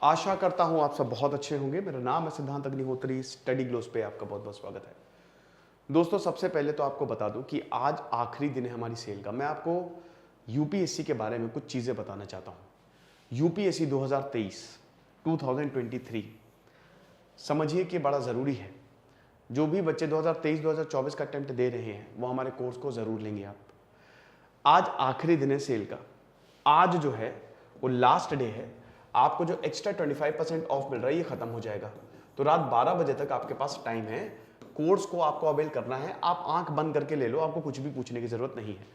आशा करता हूं आप सब बहुत अच्छे होंगे। मेरा नाम है सिद्धांत अग्निहोत्री। स्टडी ग्लोस पे आपका बहुत बहुत स्वागत है। दोस्तों, सबसे पहले तो आपको बता दूं कि आज आखिरी दिन है हमारी सेल का। मैं आपको यूपीएससी के बारे में कुछ चीज़ें बताना चाहता हूं। यूपीएससी 2023 2023 समझिए कि बड़ा ज़रूरी है। जो भी बच्चे 2023-2024 का अटेम्प्ट दे रहे हैं वो हमारे कोर्स को ज़रूर लेंगे। आप आज आखिरी दिन है सेल का। आज जो है वो लास्ट डे है। आपको जो एक्स्ट्रा 25% ऑफ मिल रहा है ये खत्म हो जाएगा। तो रात 12 बजे तक आपके पास टाइम है। कोर्स को आपको अवेल करना है। आप आंख बंद करके ले लो, आपको कुछ भी पूछने की जरूरत नहीं है।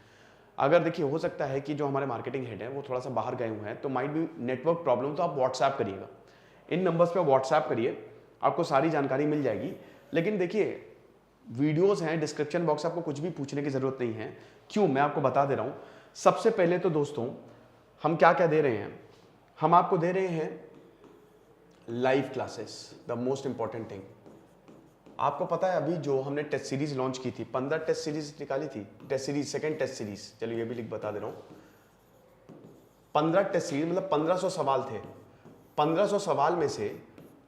अगर देखिए, हो सकता है कि जो हमारे मार्केटिंग हेड है वो थोड़ा सा बाहर गए हुए हैं, तो माइट बी नेटवर्क प्रॉब्लम, तो आप व्हाट्सएप करिएगा। इन नंबर्स पे व्हाट्सएप करिए, आपको सारी जानकारी मिल जाएगी। लेकिन देखिए, वीडियोस हैं, डिस्क्रिप्शन बॉक्स, आपको कुछ भी पूछने की जरूरत नहीं है। क्यों, मैं आपको बता दे रहा हूं। सबसे पहले तो दोस्तों, हम क्या क्या दे रहे हैं? हम आपको दे रहे हैं live classes, the most important thing. आपको पता है अभी जो हमने टेस्ट सीरीज लॉन्च की थी, 15 टेस्ट सीरीज निकाली थी। Test series, second test series, चलिए ये भी लिख बता दे रहा हूं। 15 टेस्ट सीरीज मतलब 1500 सवाल थे। 1500 सवाल में से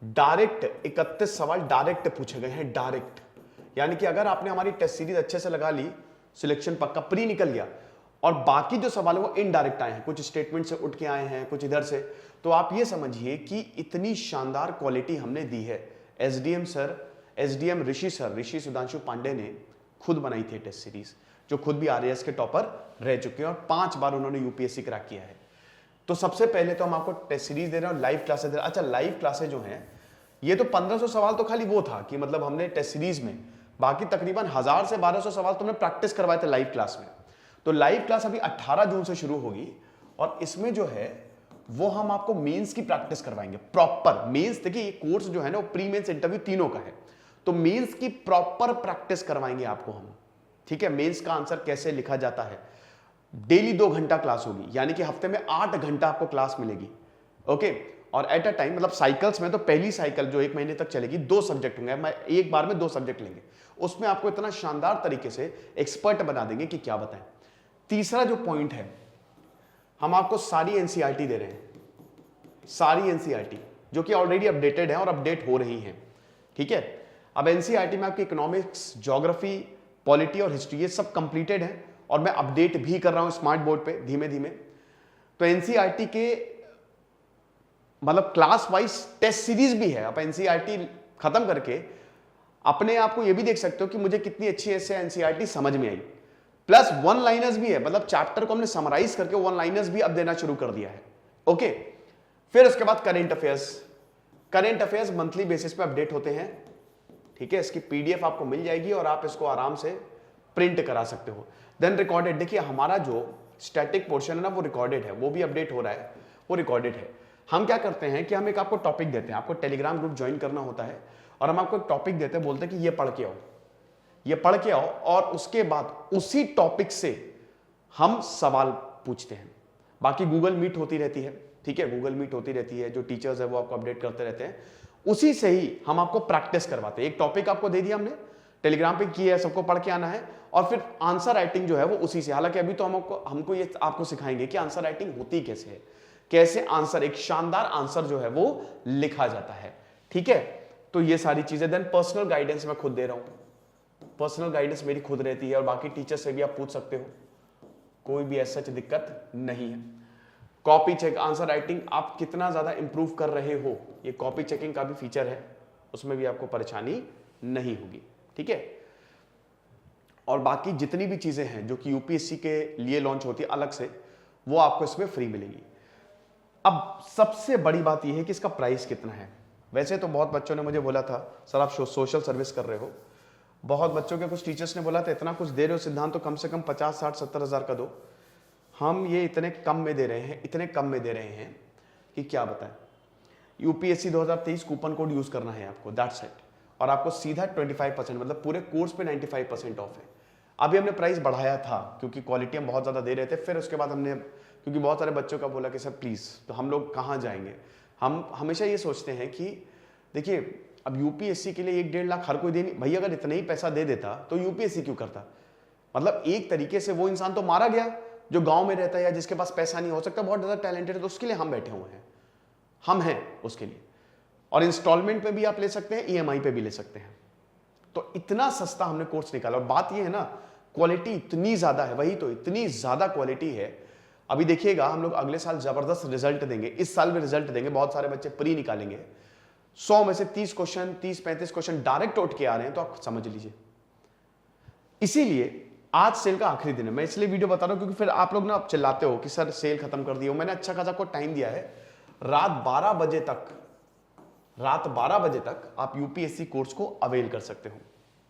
डायरेक्ट 31 सवाल डायरेक्ट पूछे गए हैं। डायरेक्ट यानी कि अगर आपने हमारी टेस्ट सीरीज अच्छे से लगा ली, सिलेक्शन पक्का प्री निकल गया। और बाकी जो सवाल है वो इनडायरेक्ट आए हैं, कुछ स्टेटमेंट से उठ के आए हैं, कुछ इधर से। तो आप ये समझिए कि इतनी शानदार क्वालिटी हमने दी है। एसडीएम सर, एसडीएम ऋषि सर, ऋषि सुधांशु पांडे ने खुद बनाई थी टेस्ट सीरीज, जो खुद भी आरएएस के टॉपर रह चुके हैं और 5 बार उन्होंने यूपीएससी क्रैक किया है। तो सबसे पहले तो हम आपको टेस्ट सीरीज दे रहे हैं और लाइव क्लासेस दे रहे हैं। अच्छा, लाइव क्लासेस जो हैं, ये तो 1500 सवाल तो खाली वो था कि मतलब हमने टेस्ट सीरीज में, बाकी तकरीबन 1000 से 1200 सवाल तो हमने प्रैक्टिस करवाए थे लाइव क्लास में। तो लाइव क्लास अभी 18 जून से शुरू होगी और इसमें जो है वो हम आपको मेंस की प्रैक्टिस करवाएंगे। प्रॉपर मेंस, देखिए ये कोर्स जो है ना वो प्री मेंस इंटरव्यू तीनों का है, तो मेंस की प्रॉपर प्रैक्टिस करवाएंगे आपको हम। ठीक है, मेंस का आंसर कैसे लिखा जाता है। डेली 2 घंटा क्लास होगी, यानी कि हफ्ते में 8 घंटा आपको क्लास मिलेगी। ओके, और एट अ टाइम, मतलब साइकिल्स में, तो पहली साइकिल जो 1 महीने तक चलेगी, 2 सब्जेक्ट होंगे। मैं एक बार में 2 सब्जेक्ट लेंगे, उसमें आपको इतना शानदार तरीके से एक्सपर्ट बना देंगे कि क्या बताएं। तीसरा जो पॉइंट है, हम आपको सारी एनसीईआरटी दे रहे हैं। सारी एनसीईआरटी जो कि ऑलरेडी अपडेटेड है और अपडेट हो रही हैं। ठीक है, अब एनसीईआरटी में आपकी इकोनॉमिक्स, ज्योग्राफी, पॉलिटी और हिस्ट्री ये सब कंप्लीटेड है और मैं अपडेट भी कर रहा हूं स्मार्ट बोर्ड पे धीमे धीमे। तो एनसीईआरटी के मतलब क्लास वाइज टेस्ट सीरीज भी है। आप एनसीईआरटी खत्म करके अपने आप को ये भी देख सकते हो कि मुझे कितनी अच्छी ऐसे एनसीईआरटी समझ में आई। प्लस 1 लाइनर्स भी है, मतलब चैप्टर को हमने समराइज करके 1 लाइनर्स भी अब देना शुरू कर दिया है। ओके, फिर उसके बाद current affairs. Current affairs monthly basis पे अपडेट होते हैं। ठीक है, इसकी पीडीएफ आपको मिल जाएगी और आप इसको आराम से प्रिंट करा सकते हो। देन रिकॉर्डेड, देखिए हमारा जो स्टैटिक पोर्शन है ना वो रिकॉर्डेड है, वो भी अपडेट हो रहा है, वो रिकॉर्डेड है। हम क्या करते हैं कि हम एक आपको टॉपिक देते हैं, आपको टेलीग्राम ग्रुप ज्वाइन करना होता है और हम आपको एक टॉपिक देते हैं, बोलते हैं कि ये पढ़ के आओ, ये पढ़ के आओ, और उसके बाद उसी टॉपिक से हम सवाल पूछते हैं। बाकी गूगल मीट होती रहती है। ठीक है, गूगल मीट होती रहती है, जो टीचर्स है वो आपको अपडेट करते रहते हैं, उसी से ही हम आपको प्रैक्टिस करवाते हैं। एक टॉपिक आपको दे दिया हमने, टेलीग्राम पे किया है, सबको पढ़ के आना है, और फिर आंसर राइटिंग जो है वो उसी से। हालांकि अभी तो हमको ये आपको सिखाएंगे कि आंसर राइटिंग होती कैसे है, कैसे आंसर, एक शानदार आंसर जो है वो लिखा जाता है। ठीक है, तो ये सारी चीजें। देन पर्सनल गाइडेंस मैं खुद दे रहा हूं। पर्सनल गाइडेंस मेरी खुद रहती है और बाकी टीचर से भी आप पूछ सकते हो, कोई भी ऐसा दिक्कत नहीं है। कॉपी चेक, आंसर राइटिंग आप कितना ज्यादा इंप्रूव कर रहे हो, ये कॉपी चेकिंग का भी फीचर है, उसमें भी आपको परेशानी नहीं होगी। ठीक है, और बाकी जितनी भी चीजें हैं जो कि यूपीएससी के लिए लॉन्च होती है अलग से, वो आपको इसमें फ्री मिलेगी। अब सबसे बड़ी बात यह है कि इसका प्राइस कितना है। वैसे तो बहुत बच्चों ने मुझे बोला था सर आप सोशल सर्विस कर रहे हो, बहुत बच्चों के कुछ टीचर्स ने बोला था इतना कुछ दे रहे हो सिद्धांत, तो कम से कम 50, 60, 70 हज़ार का दो। हम ये इतने कम में दे रहे हैं, इतने कम में दे रहे हैं कि क्या बताएं। यूपीएससी 2023 कूपन कोड यूज करना है आपको, दैट्स इट, और आपको सीधा 25%, मतलब पूरे कोर्स पे 95% ऑफ है। अभी हमने प्राइस बढ़ाया था क्योंकि क्वालिटी हम बहुत ज़्यादा दे रहे थे, फिर उसके बाद हमने, क्योंकि बहुत सारे बच्चों का बोला कि सर प्लीज़, तो हम लोग कहाँ जाएंगे। हम हमेशा ये सोचते हैं कि देखिए अब यूपीएससी के लिए 1-1.5 लाख हर कोई दे नहीं भाई, अगर इतना ही पैसा दे देता तो यूपीएससी क्यों करता। मतलब एक तरीके से वो इंसान तो मारा गया जो गांव में रहता है या जिसके पास पैसा नहीं, हो सकता बहुत ज़्यादा टैलेंटेड है, तो उसके लिए हम बैठे हुए हैं। हम हैं उसके लिए। और इंस्टॉलमेंट पे भी आप ले सकते हैं, ईएमआई पे भी ले सकते हैं। तो इतना सस्ता हमने कोर्स निकाला। और बात यह है ना, क्वालिटी इतनी ज्यादा है, वही तो इतनी ज्यादा क्वालिटी है। अभी देखिएगा हम लोग अगले साल जबरदस्त रिजल्ट देंगे, इस साल भी रिजल्ट देंगे, बहुत सारे बच्चे प्री निकालेंगे। 100 में से 30 क्वेश्चन, 30-35 क्वेश्चन डायरेक्ट उठ के आ रहे हैं, तो आप समझ लीजिए। इसीलिए आज सेल का आखिरी दिन है। मैं इसलिए वीडियो बता रहा हूं क्योंकि फिर आप लोग ना आप चिल्लाते हो कि सर सेल खत्म कर दी हो। मैंने अच्छा खासा आपको टाइम दिया है, रात 12 बजे तक आप यूपीएससी कोर्स को अवेल कर सकते हो,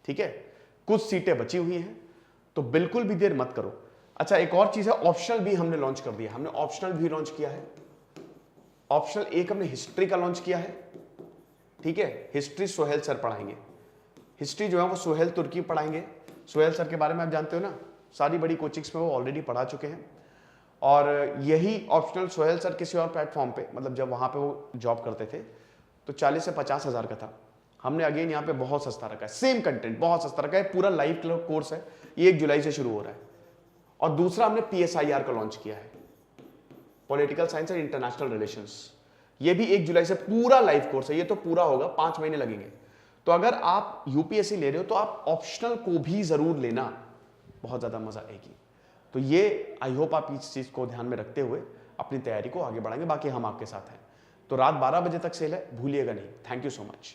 ठीक है। कुछ सीटें बची हुई हैं, तो बिल्कुल भी देर मत करो। अच्छा, एक और चीज है, ऑप्शनल भी हमने लॉन्च कर दिया। हमने ऑप्शनल भी लॉन्च किया है। ऑप्शनल एक हमने हिस्ट्री का लॉन्च किया है, ठीक है। हिस्ट्री सोहेल सर पढ़ाएंगे। हिस्ट्री जो है वो सोहेल तुर्की पढ़ाएंगे। सोहेल सर के बारे में आप जानते हो ना, सारी बड़ी कोचिंग्स में वो ऑलरेडी पढ़ा चुके हैं। और यही ऑप्शनल सोहेल सर किसी और प्लेटफॉर्म पे, मतलब जब वहां पे वो जॉब करते थे तो 40 से 50 हज़ार का था। हमने अगेन यहाँ पे बहुत सस्ता रखा है, सेम कंटेंट बहुत सस्ता रखा है। पूरा लाइव कोर्स है, ये 1 जुलाई से शुरू हो रहा है। और दूसरा हमने PSIR का लॉन्च किया है, political science and international relations. ये भी 1 जुलाई से पूरा लाइव कोर्स है। ये तो पूरा होगा, 5 महीने लगेंगे। तो अगर आप यूपीएससी ले रहे हो तो आप ऑप्शनल को भी जरूर लेना, बहुत ज्यादा मजा आएगी। तो ये आई होप आप इस चीज को ध्यान में रखते हुए अपनी तैयारी को आगे बढ़ाएंगे। बाकी हम आपके साथ हैं। तो रात 12 बजे तक सेल है, भूलिएगा नहीं। Thank you so much.